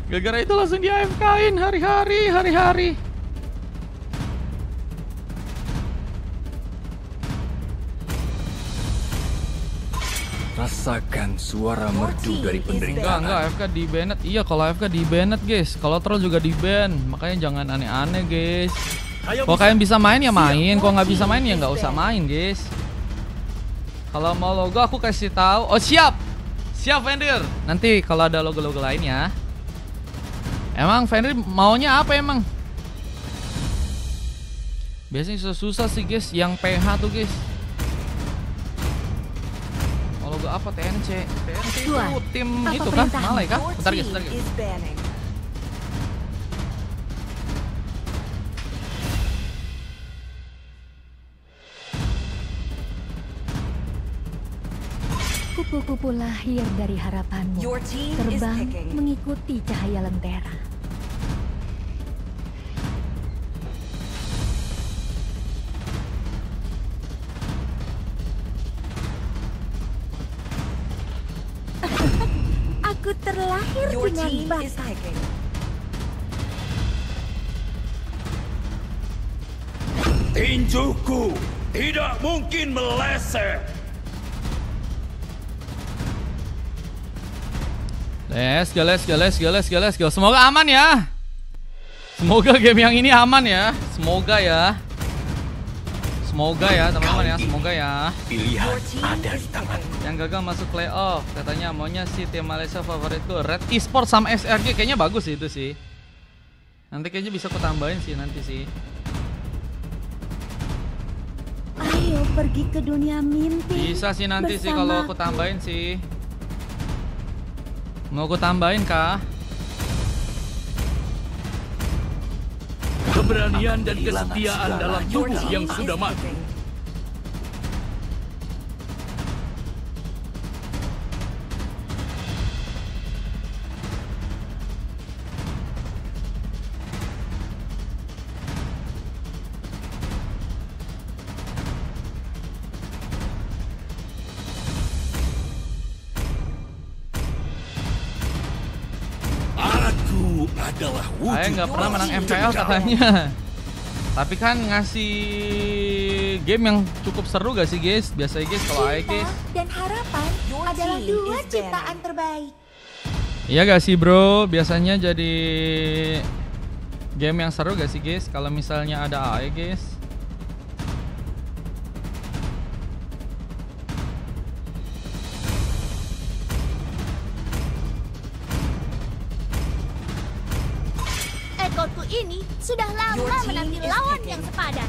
Gara-gara itu langsung di AFK-in hari-hari. Rasakan suara merdu dari penderitaan. Enggak AFK di banned. Iya, kalau AFK di banned, guys. Kalau troll juga di ban. Makanya jangan aneh-aneh, guys. Kalau kalian bisa main ya main, kalau nggak bisa main ya nggak usah main, guys. Kalau mau logo aku kasih tahu. Oh, siap Fenrir. Nanti kalau ada logo-logo lainnya. Emang Fenrir maunya apa emang? Biasanya susah-susah sih, guys. Yang PH tuh, guys. Logo apa TNC itu tim itu kah? Malai kah? Bentar guys. Kupu-kupu lahir dari harapanmu, terbang mengikuti cahaya lentera. Aku terlahir dengan bakat. Tinjuku tidak mungkin meleset. Let's go. Semoga aman ya. Semoga game yang ini aman ya. Semoga ya teman-teman ya. Semoga ya. Pilihan ada di tangan. Yang gagal masuk playoff katanya maunya si tim Malaysia favoritku Red Esports sama SRG. Kayaknya bagus sih itu sih. Nanti kayaknya bisa aku tambahin sih nanti sih. Ayo pergi ke dunia mimpi. Bisa sih nanti sih kalau aku tambahin sih. Mau aku tambahin kah? Keberanian dan kesetiaan dalam tubuh yang sudah mati. Saya nggak pernah menang MPL katanya. Tapi kan ngasih game yang cukup seru gak sih guys? Biasanya guys kalau AE guys. Dan harapan adalah dua ciptaan terbaik. Iya gak sih bro? Biasanya jadi game yang seru gak sih guys? Kalau misalnya ada AE guys. Ekorku ini sudah lama menanti lawan yang sepadan.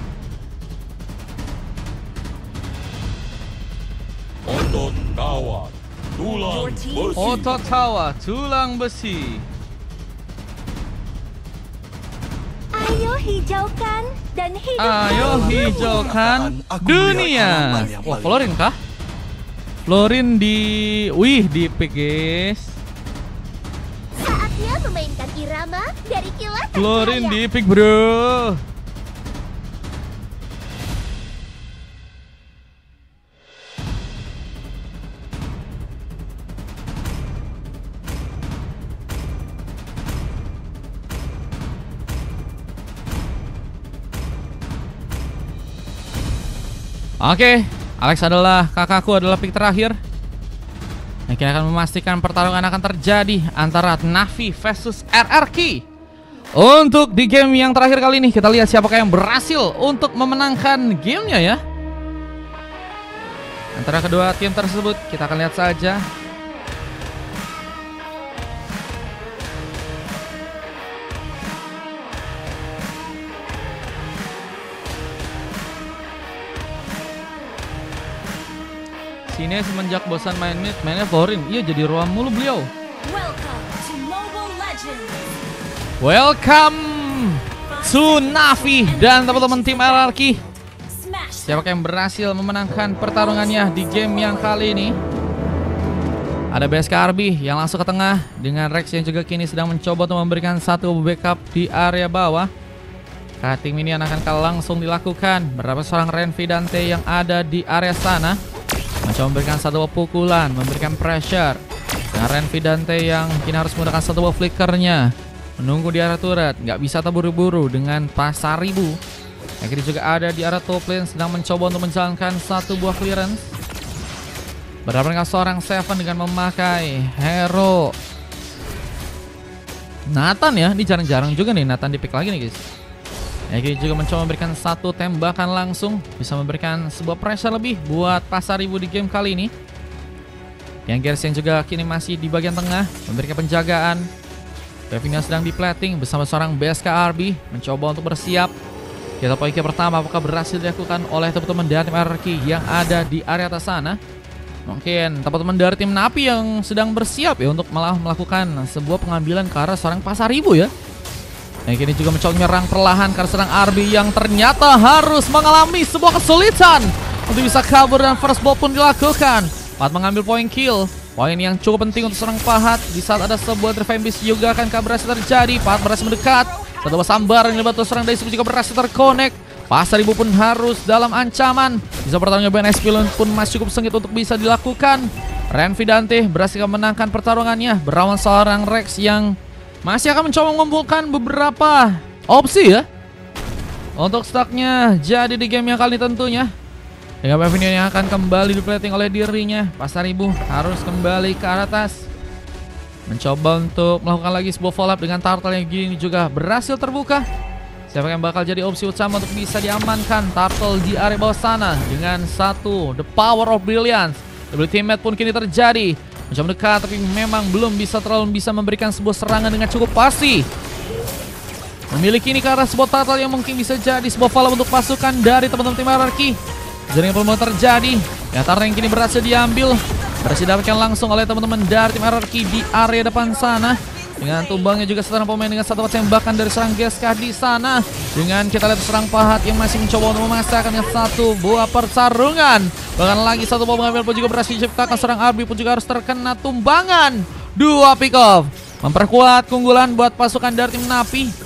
Otot tawa, tulang besi. Otot tawa, tulang besi. Ayo hijaukan dan hidup. Ayo hijaukan dunia. Wah, Florin kah? Florin di di pick guys. Saatnya memainkan irama dari kilatan Florin cahaya. di pick bro. Oke, Alex adalah kakakku, adalah pick terakhir. Nah, kita akan memastikan pertarungan akan terjadi antara Navi versus RRQ. Untuk di game yang terakhir kali ini, kita lihat siapakah yang berhasil untuk memenangkan gamenya ya. Antara kedua tim tersebut, kita akan lihat saja. Sini semenjak bosan main mid, mainnya Florin. Iya jadi Roam mulu beliau. Welcome to Navi dan teman-teman tim RRQ. Siapakah yang berhasil memenangkan pertarungannya di game yang kali ini? Ada BSKRB yang langsung ke tengah dengan Rex yang juga kini sedang mencoba untuk memberikan satu backup di area bawah. Cutting minion akan langsung dilakukan. Berapa seorang Renvi Dante yang ada di area sana mencoba memberikan satu pukulan, memberikan pressure. Nah, Renvidante yang kini harus menggunakan satu buah flickernya, menunggu di arah turret, nggak bisa terburu-buru dengan Pasaribu. Yang kini juga ada di arah top lane, sedang mencoba untuk menjalankan satu buah clearance. Berhadapan dengan seorang Seven dengan memakai hero Nathan ya. Ini jarang-jarang juga nih Nathan di pick lagi nih guys. Yang kini juga mencoba memberikan satu tembakan langsung, bisa memberikan sebuah pressure lebih buat Pasaribu di game kali ini. Yang Gears yang juga kini masih di bagian tengah memberikan penjagaan. Kevin sedang di plating bersama seorang BSKRB mencoba untuk bersiap. Kita poin pertama apakah berhasil dilakukan oleh teman-teman dari tim RRQ yang ada di area atas sana. Mungkin teman-teman dari tim Napi yang sedang bersiap ya untuk melakukan sebuah pengambilan ke arah seorang Pasaribu ya. Yang kini juga mencoba menyerang perlahan karena serang Arbi yang ternyata harus mengalami sebuah kesulitan untuk bisa kabur dan first blood pun dilakukan. Pahat mengambil poin kill, poin yang cukup penting untuk serang Pahat. Di saat ada sebuah Drive juga akan berhasil terjadi. Pahat berhasil mendekat, satu buah sambaran yang dibantu serang Daisy juga berhasil terkonek. Pasaribu pun harus dalam ancaman. Bisa pertarungan BNS pun masih cukup sengit untuk bisa dilakukan. Renvidante berhasil memenangkan pertarungannya berawan seorang Rex yang masih akan mencoba mengumpulkan beberapa opsi ya untuk stoknya jadi di game yang kali ini tentunya. Dengan Pavilion yang akan kembali diplating oleh dirinya, Pasaribu harus kembali ke atas, mencoba untuk melakukan lagi sebuah follow up dengan Turtle yang gini juga berhasil terbuka. Siapa yang bakal jadi opsi utama untuk bisa diamankan Turtle di area bawah sana dengan satu The Power of Brilliance. Double teammate pun kini terjadi, mencoba mendekat tapi memang belum bisa memberikan sebuah serangan dengan cukup pasti. Memiliki ini ke arah sebuah Turtle yang mungkin bisa jadi sebuah follow untuk pasukan dari teman-teman tim RRQ. Jaringan belum terjadi. Ya, Turtle yang kini berhasil diambil, berhasil didapatkan langsung oleh teman-teman dari tim RRQ di area depan sana. Dengan tumbangnya juga seorang pemain dengan satu tembakan dari serang GSK di sana. Dengan kita lihat serang Pahat yang masih mencoba untuk memaksakan dengan satu buah pertarungan. Bahkan lagi satu buah mengambil pun juga berhasil diciptakan. Serang Arbi pun juga harus terkena tumbangan. Dua pick off memperkuat keunggulan buat pasukan dari tim Napi.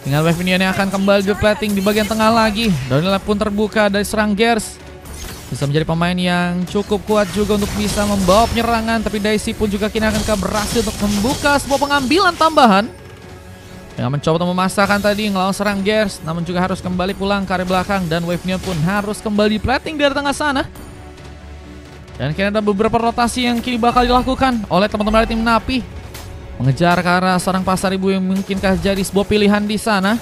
Dengan Pavilion yang akan kembali di plating di bagian tengah lagi. Donila pun terbuka dari serang Gears. Bisa menjadi pemain yang cukup kuat juga untuk bisa membawa penyerangan. Tapi Daisy pun juga kini akan berhasil untuk membuka sebuah pengambilan tambahan. Dengan mencoba untuk memasakkan tadi ngelawan serang Gears, namun juga harus kembali pulang ke area belakang. Dan Wave-nya pun harus kembali plating dari tengah sana. Dan kini ada beberapa rotasi yang kini bakal dilakukan oleh teman-teman dari tim Napi. Mengejar ke arah serang Pasaribu yang mungkinkah jadi sebuah pilihan di sana.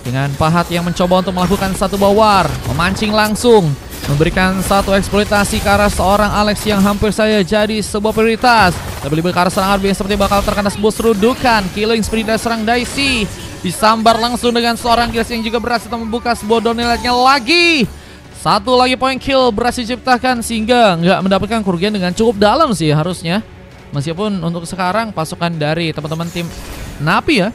Dengan Pahat yang mencoba untuk melakukan satu bawar, memancing langsung, memberikan satu eksploitasi ke arah seorang Alex yang hampir saja jadi sebuah prioritas. Lebih-lebih ke arah serang Arbi yang seperti bakal terkena sebuah serudukan. Killing spree dari serang Daisy disambar langsung dengan seorang Gears yang juga berhasil membuka sebuah downhill-nya lagi. Satu lagi poin kill berhasil diciptakan sehingga nggak mendapatkan kerugian dengan cukup dalam sih harusnya. Meskipun untuk sekarang pasukan dari teman-teman tim Napi ya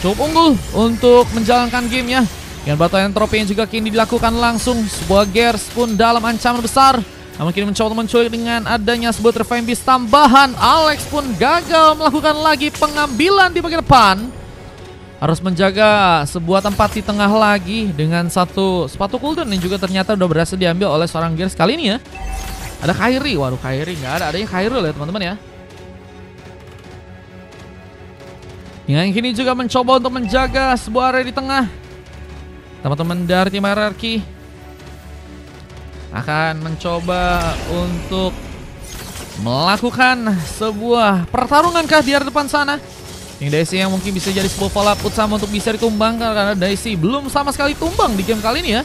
cukup unggul untuk menjalankan gamenya. Dengan batu entropi yang juga kini dilakukan langsung. Sebuah Gears pun dalam ancaman besar, namun kini mencoba menculik dengan adanya sebuah Revive Beast tambahan. Alex pun gagal melakukan lagi pengambilan di bagian depan. Harus menjaga sebuah tempat di tengah lagi dengan satu sepatu cooldown yang juga ternyata udah berhasil diambil oleh seorang Gears kali ini ya. Ada Kairi, waduh Kairi nggak ada, adanya Kairul ya teman-teman ya. Yang kini juga mencoba untuk menjaga sebuah area di tengah. Teman-teman dari tim RRQ akan mencoba untuk melakukan sebuah pertarungan kah di area depan sana. Yang Daisy yang mungkin bisa jadi sebuah follow up utama untuk bisa ditumbangkan, karena Daisy belum sama sekali tumbang di game kali ini ya.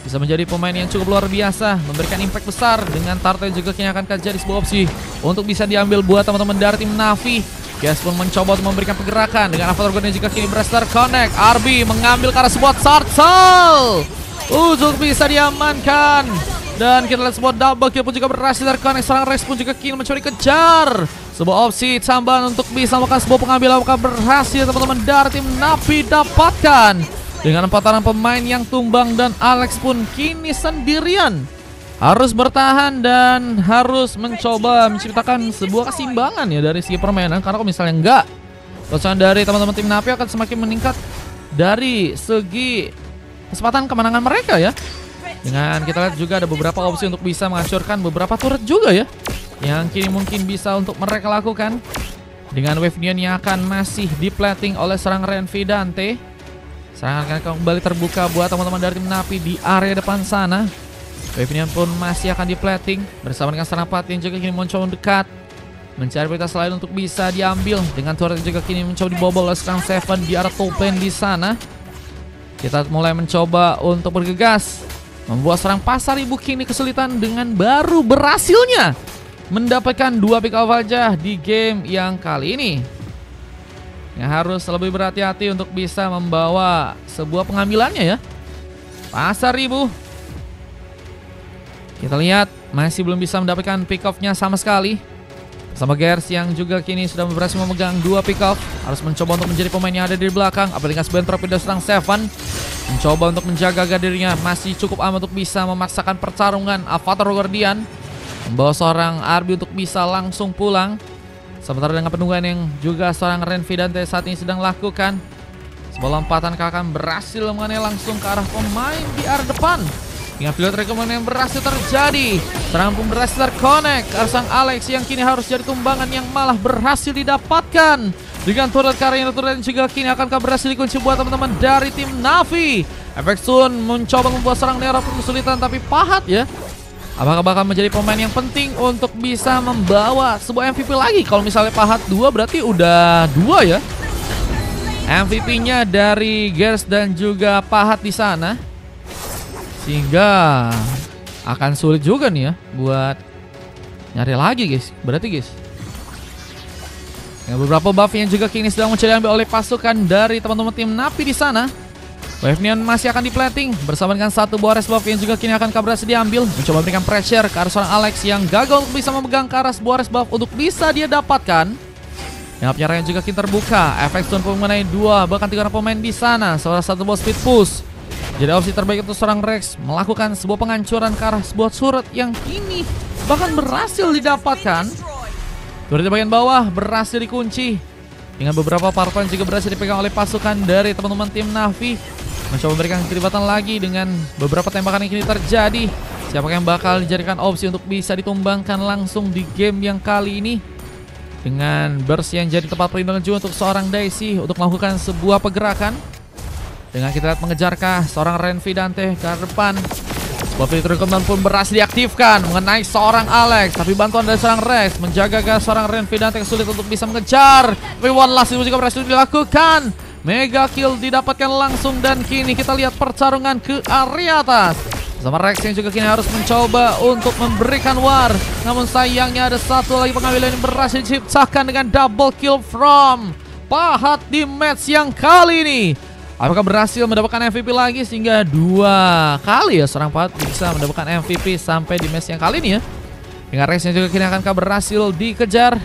Bisa menjadi pemain yang cukup luar biasa, memberikan impact besar. Dengan Turtle juga kini akan jadi sebuah opsi untuk bisa diambil buat teman-teman dari tim Navi. Gears pun mencoba untuk memberikan pergerakan dengan Avatar Godnya juga kini berhasil connect. Arbi mengambil ke arah sebuah Turtle untuk bisa diamankan. Dan kita lihat sebuah double kill pun juga berhasil terconnect. Serang Rex pun juga kini mencuri kejar sebuah opsi tambahan untuk bisa melakukan sebuah pengambilan. Apakah berhasil teman-teman dari tim Napi dapatkan dengan empatan pemain yang tumbang. Dan Alex pun kini sendirian, harus bertahan dan harus mencoba menciptakan sebuah keseimbangan ya dari segi permainan. Karena kalau misalnya enggak, kesan dari teman-teman tim Napi akan semakin meningkat dari segi kesempatan kemenangan mereka ya. Dengan kita lihat juga ada beberapa opsi untuk bisa menghancurkan beberapa turret juga ya. yang kini mungkin bisa untuk mereka lakukan. Dengan Wave Neon yang akan masih di-plating oleh seorang Renvi Dante. Serangan akan kembali terbuka buat teman-teman dari tim Navi di area depan sana. Wave Neon pun masih akan di-plating bersama dengan serangan Pat yang juga kini mencoba mendekat, mencari prioritas lain untuk bisa diambil. Dengan turret yang juga kini mencoba dibobol oleh seorang Seven di arah top lane di sana. Kita mulai mencoba untuk bergegas, membuat serang pasar ibu kini kesulitan dengan baru berhasilnya mendapatkan 2 pick off aja di game yang kali ini. Yang harus lebih berhati-hati untuk bisa membawa sebuah pengambilannya ya. Pasar ibu. Kita lihat masih belum bisa mendapatkan pick off-nya sama sekali. Sama Gers yang juga kini sudah berhasil memegang 2 pick off. Harus mencoba untuk menjadi pemain yang ada di belakang. Apalagi sebuah torpedo serang Seven. Mencoba untuk menjaga dirinya. Masih cukup aman untuk bisa memaksakan pertarungan. Avatar Guardian membawa seorang Arby untuk bisa langsung pulang. Sementara dengan penungguan yang juga seorang Renvi Dante saat ini sedang lakukan. Sebuah lompatan akan berhasil mengenai langsung ke arah pemain di arah depan. Dengan field recommend yang berhasil terjadi. Serangan pun berhasil terconnect ke arah sang Alex yang kini harus jadi tumbangan yang malah berhasil didapatkan. Dengan turret karya turret juga kini akan berhasil dikunci buat teman-teman dari tim Navi. Efek Sun mencoba membuat serang Nero pun kesulitan, tapi Pahat ya. Apakah bakal menjadi pemain yang penting untuk bisa membawa sebuah MVP lagi? Kalau misalnya Pahat 2 berarti udah 2 ya. MVP-nya dari Gers dan juga Pahat di sana. Sehingga akan sulit juga nih ya buat nyari lagi guys. Berarti guys, yang beberapa buff yang juga kini sedang mencari ambil oleh pasukan dari teman-teman tim Navi di sana. Wave Neon masih akan di-plating bersama dengan satu buah res buff yang juga kini akan berhasil diambil. Mencoba memberikan pressure ke arah seorang Alex yang gagal untuk bisa memegang ke arah sebuah res buff untuk bisa dia dapatkan. Yang penyerang juga kini terbuka. Efek Stun pun mengenai 2 bahkan 3 orang pemain di sana. Salah satu buah speed push. Jadi opsi terbaik untuk seorang Rex melakukan sebuah penghancuran ke arah sebuah turret yang kini bahkan berhasil didapatkan. Turret di bagian bawah berhasil dikunci. Dengan beberapa power point juga berhasil dipegang oleh pasukan dari teman-teman tim Navi. Mencoba memberikan keterlibatan lagi dengan beberapa tembakan yang kini terjadi. Siapakah yang bakal dijadikan opsi untuk bisa ditumbangkan langsung di game yang kali ini. Dengan burst yang jadi tempat perlindungan juga untuk seorang Daisy untuk melakukan sebuah pergerakan. Dengan kita lihat mengejarkah seorang Renvi Dante ke depan. Sebuah fitur rekomen pun berhasil diaktifkan mengenai seorang Alex. Tapi bantuan dari seorang Rex menjaga seorang Renvi Dante sulit untuk bisa mengejar. Tapi one last itu juga berhasil dilakukan. Mega kill didapatkan langsung dan kini kita lihat pertarungan ke area atas. Sama Rex yang juga kini harus mencoba untuk memberikan war. Namun sayangnya ada satu lagi pengambilan yang berhasil diciptakan dengan double kill from Pahat di match yang kali ini. Apakah berhasil mendapatkan MVP lagi sehingga 2 kali ya seorang Pahat bisa mendapatkan MVP sampai di match yang kali ini ya. Dengan Rex yang juga kini akan berhasil dikejar.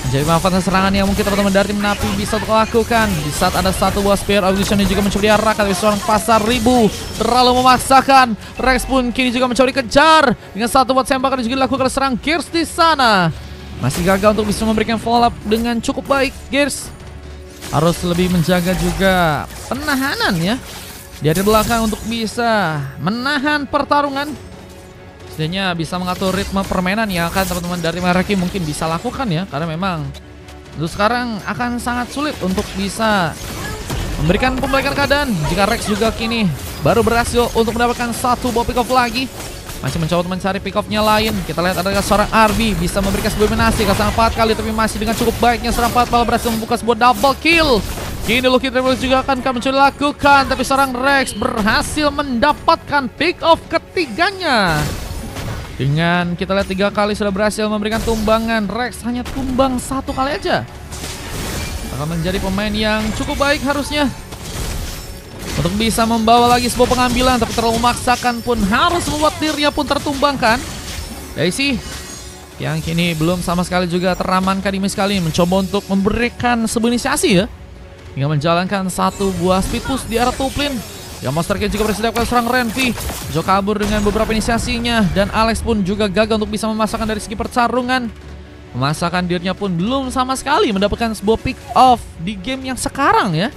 Menjadi manfaat serangan yang mungkin teman-teman dari tim Navi bisa lakukan. Di saat ada satu buah spear audition yang juga mencoba diarahkan dari seorang pasar ribu. Terlalu memaksakan. Rex pun kini juga mencoba dikejar. Dengan satu buah tembakan juga dilakukan serang Gears di sana. Masih gagal untuk bisa memberikan follow up dengan cukup baik. Gears harus lebih menjaga juga penahanan ya. Di belakang untuk bisa menahan pertarungan. Setidaknya bisa mengatur ritme permainan yang akan teman-teman dari Meraki mungkin bisa lakukan ya. Karena memang untuk sekarang akan sangat sulit untuk bisa memberikan pembalikan keadaan. Jika Rex juga kini baru berhasil untuk mendapatkan satu buah pick off lagi. Masih mencoba untuk mencari pick off-nya lain. Kita lihat ada seorang Arby bisa memberikan sebuah dominasi ke sang 4 kali. Tapi masih dengan cukup baiknya seorang 4 malah berhasil membuka sebuah double kill. Kini Lucky Travel juga akan mencoba lakukan. Tapi seorang Rex berhasil mendapatkan pick off ketiganya. Dengan kita lihat 3 kali sudah berhasil memberikan tumbangan. Rex hanya tumbang 1 kali aja. Akan menjadi pemain yang cukup baik harusnya untuk bisa membawa lagi sebuah pengambilan. Tapi terlalu memaksakan pun harus membuat dirinya pun tertumbangkan. Daisy yang kini belum sama sekali juga teramankan di match kali ini. Mencoba untuk memberikan sebuah inisiasi ya. Hingga menjalankan satu buah speed push di arah top lane. Yang Monster Kill juga berhasil dapatkan serang Renvi. Jo kabur dengan beberapa inisiasinya. Dan Alex pun juga gagal untuk bisa memasakkan dari segi pertarungan. Memasakkan dirinya pun belum sama sekali mendapatkan sebuah pick off di game yang sekarang ya.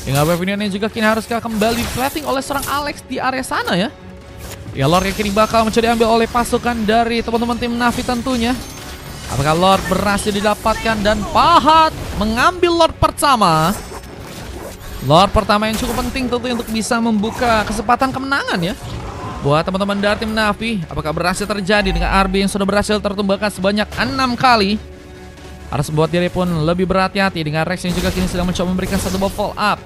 Hingga Wave Neon juga kini harus kembali plating oleh serang Alex di area sana ya. Ya, Lord yang kini bakal mencoba diambil oleh pasukan dari teman-teman tim Na'Vi tentunya. Apakah Lord berhasil didapatkan dan Pahat mengambil Lord pertama. Lord pertama yang cukup penting tentunya untuk bisa membuka kesempatan kemenangan ya buat teman-teman dari tim Na'Vi. Apakah berhasil terjadi dengan RB yang sudah berhasil tertumbangkan sebanyak 6 kali. Harus membuat diri pun lebih berhati-hati dengan Rex yang juga kini sedang mencoba memberikan satu buah follow up.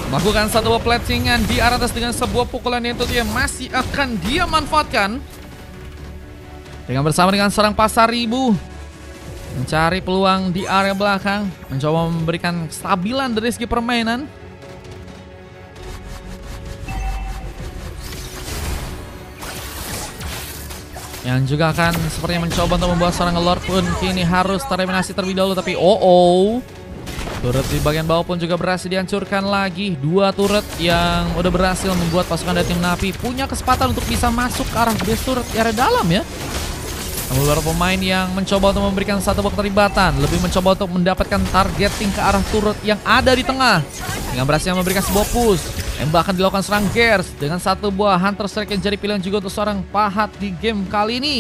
Melakukan satu buah platingan di arah atas dengan sebuah pukulan yang tentunya masih akan dia manfaatkan. Dengan bersama dengan seorang pasar ribu mencari peluang di area belakang, mencoba memberikan kestabilan dari segi permainan. Yang juga akan sepertinya mencoba untuk membuat seorang Lord pun kini harus tereliminasi terlebih dahulu. Tapi turret di bagian bawah pun juga berhasil dihancurkan lagi. 2 turret yang udah berhasil membuat pasukan dari tim Na'Vi punya kesempatan untuk bisa masuk ke arah base turret di area dalam ya. Beberapa pemain yang mencoba untuk memberikan satu buah keterlibatan, lebih mencoba untuk mendapatkan targeting ke arah turret yang ada di tengah. Dengan berhasil memberikan sebuah push, yang bahkan dilakukan serang Gears dengan satu buah Hunter Strike yang jadi pilihan juga untuk seorang Pahat di game kali ini.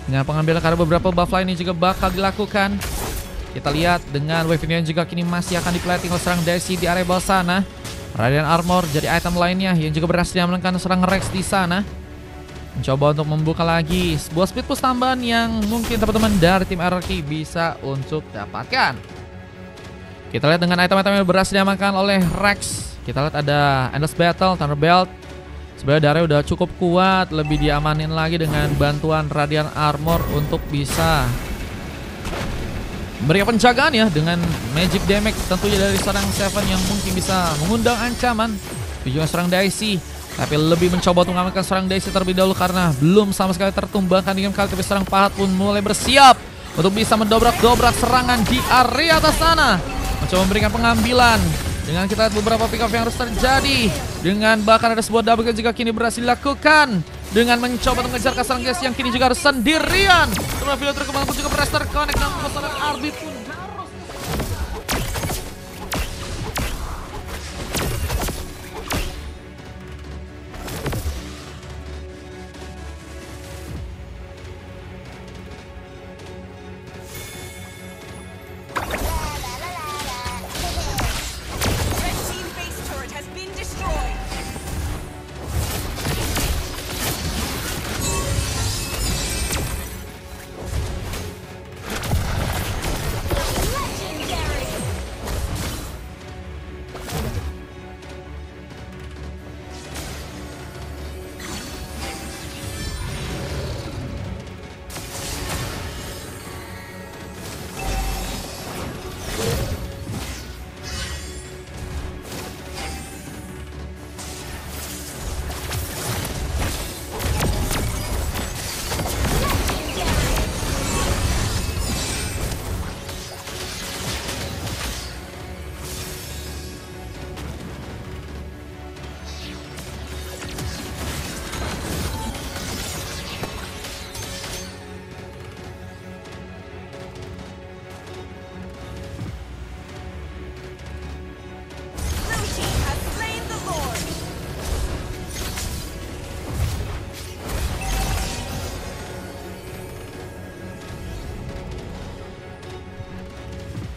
Dengan pengambilan karena beberapa buff lain ini juga bakal dilakukan. Kita lihat dengan wave ini juga kini masih akan diplating oleh serang Daisy di area bawah sana. Radiant Armor jadi item lainnya yang juga berhasil diamankan serang Rex di sana. Mencoba untuk membuka lagi sebuah speed push tambahan yang mungkin teman-teman dari tim RRQ bisa untuk dapatkan. Kita lihat dengan item-item yang berhasil diamankan oleh Rex. Kita lihat ada Endless Battle, Thunderbelt. Sebenarnya darahnya udah cukup kuat, lebih diamanin lagi dengan bantuan Radiant Armor untuk bisa memberikan penjagaan ya dengan magic damage tentunya dari serang Seven yang mungkin bisa mengundang ancaman. Juga serang Daisy, tapi lebih mencoba untuk mengamankan serang Daisy terlebih dahulu karena belum sama sekali tertumbangkan dengan kali. Tapi serang Pahat pun mulai bersiap untuk bisa mendobrak-dobrak serangan di area atas sana. Mencoba memberikan pengambilan. Dengan kita lihat beberapa pick up yang harus terjadi. Dengan bahkan ada sebuah double kill juga kini berhasil dilakukan. Dengan mencoba untuk mengejar serang Gears yang kini juga harus sendirian. Setelah video terkembang pun juga berhasil terkonek dan pasangan RB pun harus.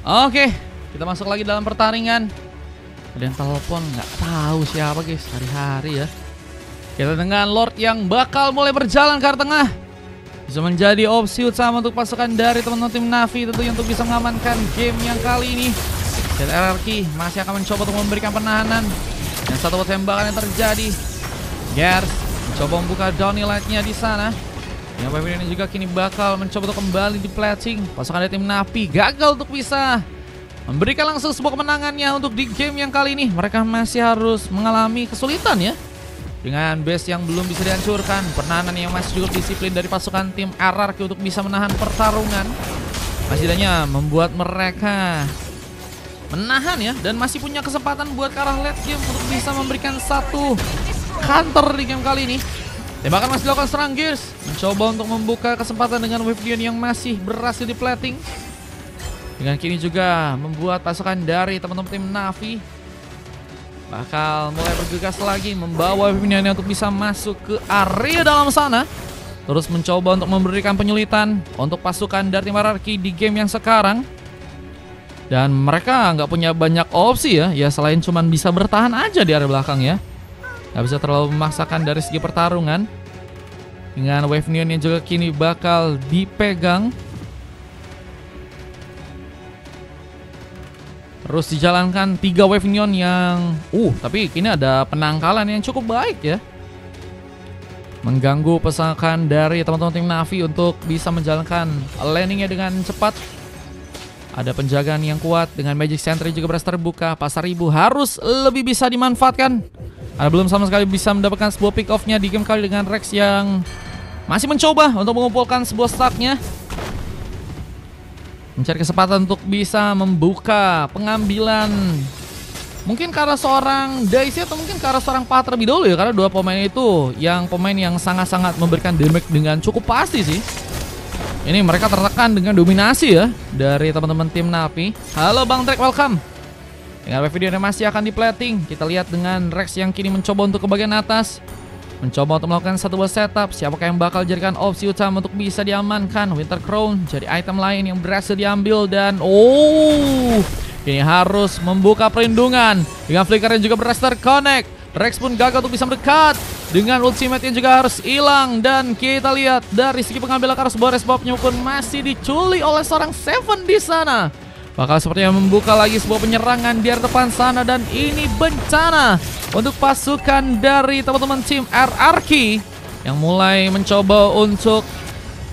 Oke, kita masuk lagi dalam pertandingan. Ada yang telepon, nggak tahu siapa guys, hari-hari ya. Kita dengan Lord yang bakal mulai berjalan ke arah tengah. Bisa menjadi opsi utama untuk pasukan dari teman-teman tim Na'Vi tentunya untuk bisa mengamankan game yang kali ini. Dan RRQ masih akan mencoba untuk memberikan penahanan. Dan satu tembakan yang terjadi. Gears mencoba membuka Downy Light-nya di sana. Yang pemimpin ini juga kini bakal mencoba untuk kembali di plating. Pasukan dari tim Na'Vi gagal untuk bisa memberikan langsung sebuah kemenangannya untuk di game yang kali ini. Mereka masih harus mengalami kesulitan ya. Dengan base yang belum bisa dihancurkan, pertahanan yang masih cukup disiplin dari pasukan tim RRQ untuk bisa menahan pertarungan. Masih hanya membuat mereka menahan ya. Dan masih punya kesempatan buat ke arah late game untuk bisa memberikan satu counter di game kali ini. Tembakan masih dilakukan serang Gears. Mencoba untuk membuka kesempatan dengan wave Dion yang masih berhasil di plating. Dengan kini juga membuat pasukan dari teman-teman tim Na'Vi bakal mulai bergegas lagi membawa Wave Minion untuk bisa masuk ke area dalam sana. Terus mencoba untuk memberikan penyulitan untuk pasukan dari tim RRQ di game yang sekarang. Dan mereka nggak punya banyak opsi ya selain cuman bisa bertahan aja di area belakang ya. Nggak bisa terlalu memaksakan dari segi pertarungan. Dengan Wave Neon yang juga kini bakal dipegang. Terus dijalankan 3 Wave Neon yang tapi kini ada penangkalan yang cukup baik ya. Mengganggu pasukan dari teman-teman tim Na'Vi untuk bisa menjalankan landingnya dengan cepat. Ada penjagaan yang kuat dengan Magic Sentry juga berhasil terbuka. Pasar Ibu harus lebih bisa dimanfaatkan. Ada belum sama sekali bisa mendapatkan sebuah pick off-nya di game kali dengan Rex yang masih mencoba untuk mengumpulkan sebuah stack-nya. Mencari kesempatan untuk bisa membuka pengambilan. Mungkin ke arah seorang Daisy atau mungkin ke arah seorang Path terlebih dahulu ya. Karena dua pemain itu yang pemain yang sangat-sangat memberikan damage dengan cukup pasti sih. Ini mereka tertekan dengan dominasi ya dari teman-teman tim Na'Vi. Halo Bang Drake, welcome. Dengan video ini masih akan di-plating. Kita lihat dengan Rex yang kini mencoba untuk ke bagian atas. Mencoba untuk melakukan satu buah setup. Siapakah yang bakal jadikan opsi utama untuk bisa diamankan? Winter Crown jadi item lain yang berhasil diambil. Dan ini harus membuka perlindungan. Dengan flicker yang juga berhasil terconnect. Rex pun gagal untuk bisa mendekat. Dengan ultimate yang juga harus hilang. Dan kita lihat dari segi pengambilan arus Boris Bobnya pun masih diculik oleh seorang Seven di sana. Bakal sepertinya membuka lagi sebuah penyerangan di area depan sana. Dan ini bencana untuk pasukan dari teman-teman tim RRQ yang mulai mencoba untuk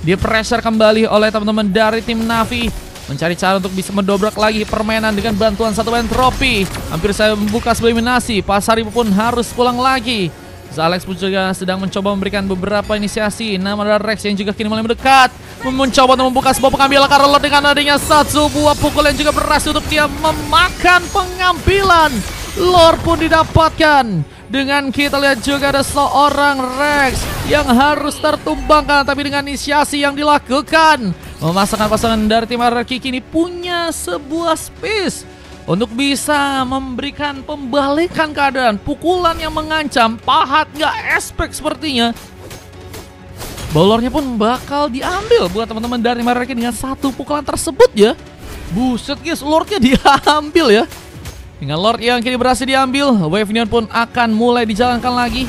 di-pressure kembali oleh teman-teman dari tim Na'Vi. Mencari cara untuk bisa mendobrak lagi permainan dengan bantuan satu entropi. Hampir saya membuka sebuah eliminasi. Pasar Ibu pun harus pulang lagi. Zalex pun juga sedang mencoba memberikan beberapa inisiasi. Nama dari Rex yang juga kini mulai mendekat. Mencoba untuk membuka sebuah pengambilan karena Lord dengan adanya satu buah pukul yang juga berhasil untuk dia memakan pengambilan. Lord pun didapatkan. Dengan kita lihat juga ada seorang Rex yang harus tertumbangkan. Tapi dengan inisiasi yang dilakukan, memasakkan pasangan dari tim RRQ kini punya sebuah space untuk bisa memberikan pembalikan keadaan. Pukulan yang mengancam, Pahat nggak expect sepertinya. Bolornya pun bakal diambil buat teman-teman dari mereka dengan satu pukulan tersebut ya. Buset guys, Lordnya diambil ya. Dengan Lord yang kini berhasil diambil, Wave Neon pun akan mulai dijalankan lagi.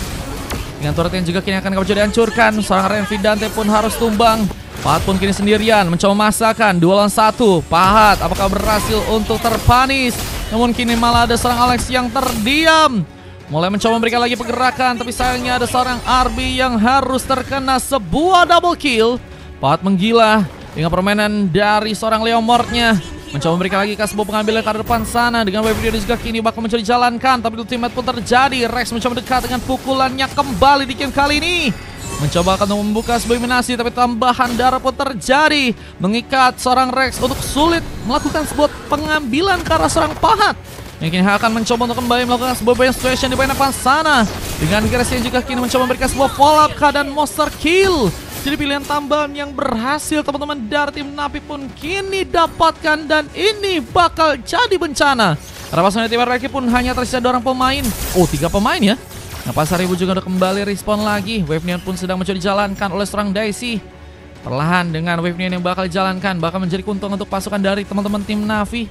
Dengan turret yang juga kini akan coba dihancurkan. Seorang Renvi Dante pun harus tumbang. Pahat pun kini sendirian mencoba masakan 2 lawan 1. Pahat apakah berhasil untuk terpanis? Namun kini malah ada seorang Alex yang terdiam. Mulai mencoba memberikan lagi pergerakan, tapi sayangnya ada seorang Arby yang harus terkena sebuah double kill. Pahat menggila dengan permainan dari seorang Leomordnya. Mencoba memberikan lagi ke sebuah pengambilan ke depan sana. Dengan wave dia juga kini bakal mencoba dijalankan, tapi ultimate pun terjadi. Rex mencoba mendekat dengan pukulannya kembali di game kali ini. Mencoba akan membuka sebuah eliminasi, tapi tambahan darah pun terjadi. Mengikat seorang Rex untuk sulit melakukan sebuah pengambilan ke arah seorang Pahat. Yang kini akan mencoba untuk kembali melakukan sebuah banyak situation di bagian depan sana. Dengan Grace yang juga kini mencoba memberikan sebuah follow up dan monster kill. Jadi pilihan tambahan yang berhasil teman-teman dari tim Na'Vi pun kini dapatkan. Dan ini bakal jadi bencana. Karena pasangan tim RRQ pun hanya tersisa 2 orang pemain. 3 pemain ya. Nah, Pasar Ibu juga udah kembali respawn lagi. Wave Neon pun sedang mencoba dijalankan oleh seorang Daisy. Perlahan dengan Wave Neon yang bakal dijalankan, bakal menjadi keuntungan untuk pasukan dari teman-teman tim Na'Vi.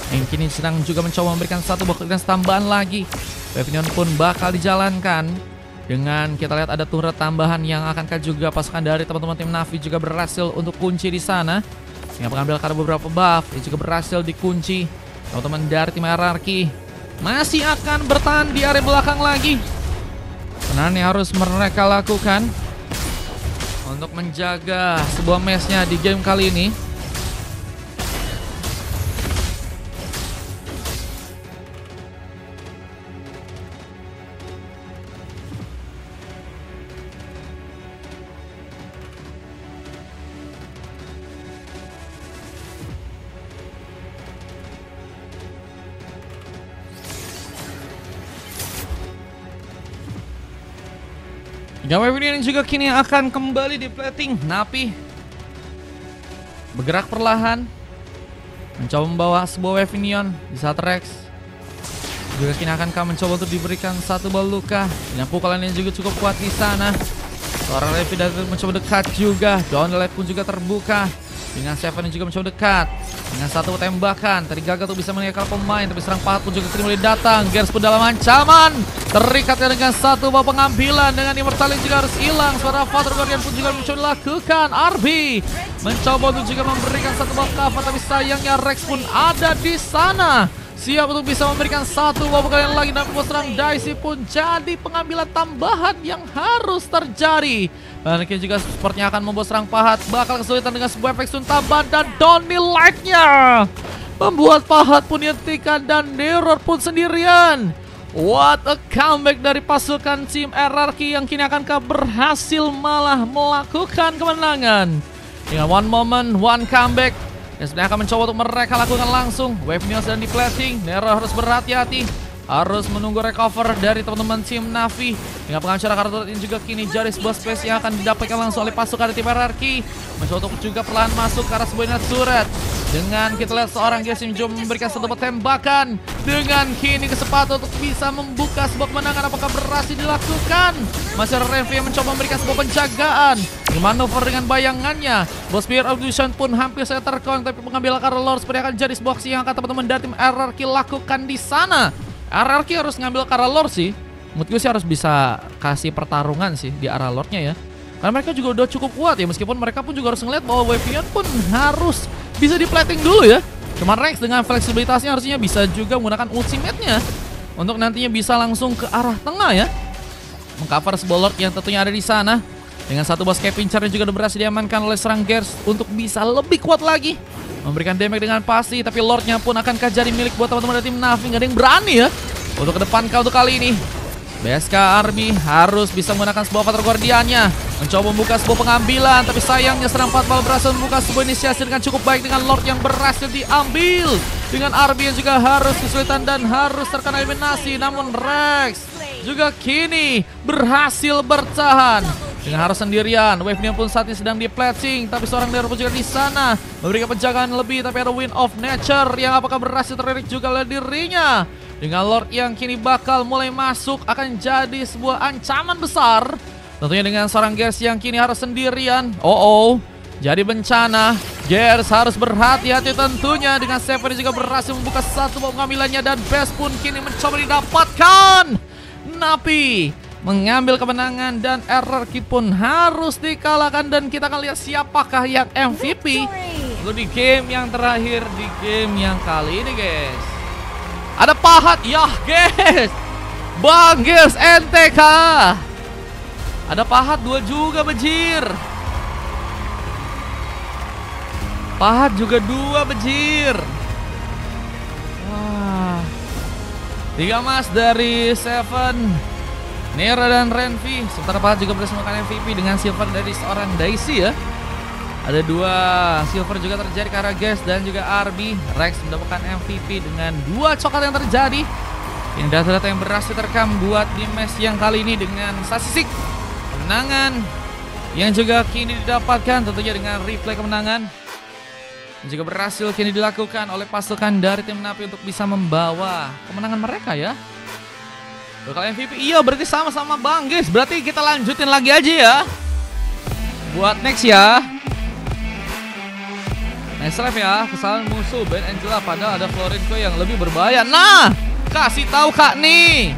Yang kini sedang juga mencoba memberikan satu buah tambahan lagi. Wave Neon pun bakal dijalankan. Dengan kita lihat ada turret tambahan yang akankah juga pasukan dari teman-teman tim Na'Vi juga berhasil untuk kunci di sana. Yang mengambil karena beberapa buff yang juga berhasil dikunci. Teman-teman dari tim RRQ masih akan bertahan di area belakang lagi. Penahan yang harus mereka lakukan untuk menjaga sebuah match-nya di game kali ini. Wave Neon juga kini akan kembali di plating. Na'Vi bergerak perlahan, mencoba membawa sebuah Wave Neon di saat Rex Juga kini akankah mencoba untuk diberikan satu bal luka dengan pukulan yang juga cukup kuat di sana. Seorang Levi mencoba dekat juga. Donald pun juga terbuka dengan Seven yang juga mencoba dekat dengan satu tembakan. Tadi gagal tuh bisa meninggalkan pemain, tapi serang pahat pun juga mulai datang. Gears pun dalam ancaman, terikatnya dengan satu bal pengambilan. Dengan Immortal juga harus hilang. Suara Father Guardian pun juga mencoba dilakukan. RB mencoba untuk juga memberikan satu bal cover, tapi sayangnya Rex pun ada di sana, siap untuk bisa memberikan satu bal kalian lagi. Dan pembuat serang Daisy pun jadi pengambilan tambahan yang harus terjadi. Dan kini juga sepertinya akan membuat serang pahat bakal kesulitan dengan sebuah efek suntaban. Dan Donny like-nya membuat pahat pun dihentikan dan Neror pun sendirian. What a comeback dari pasukan tim RRQ yang kini akankah berhasil malah melakukan kemenangan. Dengan one moment, one comeback yang sebenarnya akan mencoba untuk mereka lakukan langsung. Wave Neil sedang di plating. Neror harus berhati-hati, harus menunggu recover dari teman-teman tim Navi. Dengan pengacara kartu ini juga kini jadi sebuah space yang akan didapatkan langsung oleh pasukan tim RRQ. Mencoba untuk juga perlahan masuk ke arah sebuah unit turret. Dengan kita lihat seorang Gears yang memberikan satu tembakan. Dengan kini kesempatan untuk bisa membuka sebuah kemenangan. Apakah berhasil dilakukan? Masih ada Revi yang mencoba memberikan sebuah penjagaan. Manuver dengan bayangannya. Boss Spear of Illusion pun hampir saya terkon, tapi pengambilan Carolor seperti akan jadi sebuah aksi yang akan teman-teman dari tim RRQ lakukan di sana. RRQ harus ngambil Carolor sih. Menurut gue sih harus bisa kasih pertarungan sih di arah Lordnya ya. Karena mereka juga udah cukup kuat ya, meskipun mereka pun juga harus ngeliat bahwa Wavian pun harus bisa di plating dulu ya. Cuman Rex dengan fleksibilitasnya harusnya bisa juga menggunakan ultimate-nya untuk nantinya bisa langsung ke arah tengah ya, mengcover sebuah Lord yang tentunya ada di sana. Dengan satu boss kayak Pincer juga udah berhasil diamankan oleh serang Gears untuk bisa lebih kuat lagi, memberikan damage dengan pasti. Tapi Lordnya pun akankah jadi milik buat teman-teman dari tim Navi? Gak ada yang berani ya untuk ke depan untuk kali ini. BSK Army harus bisa menggunakan sebuah Father Guardiannya, mencoba membuka sebuah pengambilan, tapi sayangnya serang 4 bal berhasil membuka sebuah inisiasi dengan cukup baik dengan Lord yang berhasil diambil. Dengan Army yang juga harus kesulitan dan harus terkena eliminasi, namun Rex juga kini berhasil bertahan dengan harus sendirian. Wave-nya pun saat ini sedang di-plating, tapi seorang Neror pun juga di sana memberikan penjagaan lebih. Tapi ada Wind of Nature yang apakah berhasil terlirik juga oleh dirinya. Dengan Lord yang kini bakal mulai masuk akan jadi sebuah ancaman besar. Tentunya dengan seorang Gears yang kini harus sendirian. Jadi bencana. Gears harus berhati-hati tentunya. Dengan Seven juga berhasil membuka satu pengambilannya. Dan Best pun kini mencoba didapatkan. Napi mengambil kemenangan dan RRQ pun harus dikalahkan. Dan kita akan lihat siapakah yang MVP untuk di game yang terakhir, di game yang kali ini guys. Ada Pahat, ya guys, Bang Gears NTK. Ada Pahat 2 juga bejir. Pahat juga 2 bejir. Wah, 3 emas dari Seven, Nera dan Renvi. Sementara Pahat juga berhasil melakukan MVP dengan silver dari seorang Daisy ya. Ada 2 silver juga terjadi karena Gears dan juga RB. Rex mendapatkan MVP dengan 2 coklat yang terjadi. Yang data-data yang berhasil terekam buat di match yang kali ini dengan statistik kemenangan yang juga kini didapatkan tentunya dengan replay kemenangan. Yang juga berhasil kini dilakukan oleh pasukan dari tim Navi untuk bisa membawa kemenangan mereka ya. Bakal MVP, iya berarti sama-sama Bang guys. Berarti kita lanjutin lagi aja ya buat next ya. Nice live ya, kesalahan musuh Ben Angela padahal ada Florenco yang lebih berbahaya. Nah, kasih tahu Kak nih.